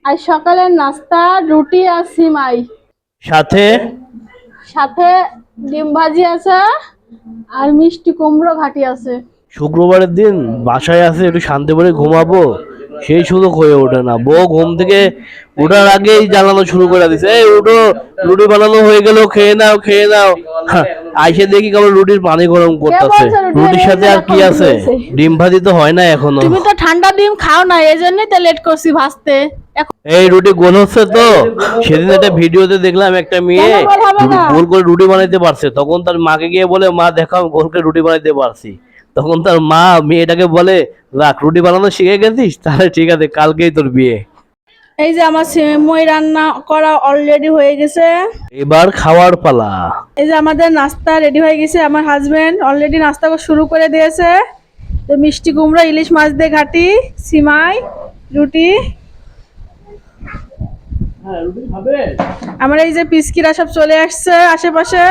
আজ সকালের নাস্তা রুটি আর সিমাই, সাথে সাথে ডিম ভাজি আছে আর মিষ্টি কুমড়ো ঘাটি আছে। শুক্রবারের দিন বাসায় আছে, একটু শান্তি করে ঘুমাবো, সেই সুযোগ হয়ে ওঠে না। বউ ঘুম থেকে ওঠার আগেই জ্বালানো শুরু করে দিছে, এই উঠো, রুটি বানানো হয়ে গেল, খেয়ে নাও খেয়ে নাও। হ্যাঁ, আইসে দেখি কেবল রুটির পানি গরম কে করতেছে। বলছে রুটি রুটির হয়ে সাথে গেছে? আর কি এখন রুটি আছে? হয়েছে। ডিম ভাজি তো হয় না এখনো। তুমি তো ঠান্ডা ডিম খাও না, এই জন্যই তো লেট করছি ভাজতে। এখন এই রুটি গোল হচ্ছে তো। সেদিন একটা ভিডিওতে দেখলাম একটা মেয়ে কেন গোল হবে না? গোল করে রুটি বানাইতে পারছে, তখন তার মাকে গিয়ে বলে, মা দেখো আমি গোল করে রুটি বানাইতে পারছি। তখন তার মা মেয়েটাকে বলে, রাখ, রুটি বানানো শিখে গেছিস, তাহলে ঠিক আছে, কালকেই তোর বিয়ে। এই যে আমার সিমই রান্না করা অলরেডি হয়ে গেছে। এবার খাওয়ার পালা। এই যে আমাদের নাস্তা রেডি হয়ে গেছে, আমার হাজবেন্ড অলরেডি নাস্তা শুরু করে দিয়েছে। তো মিষ্টি কুমড়ো ইলিশ মাছ দিয়ে ঘাটি, সিমাই, রুটি। আমার এই যে পিসকিরা সব চলে আসছে আশেপাশে।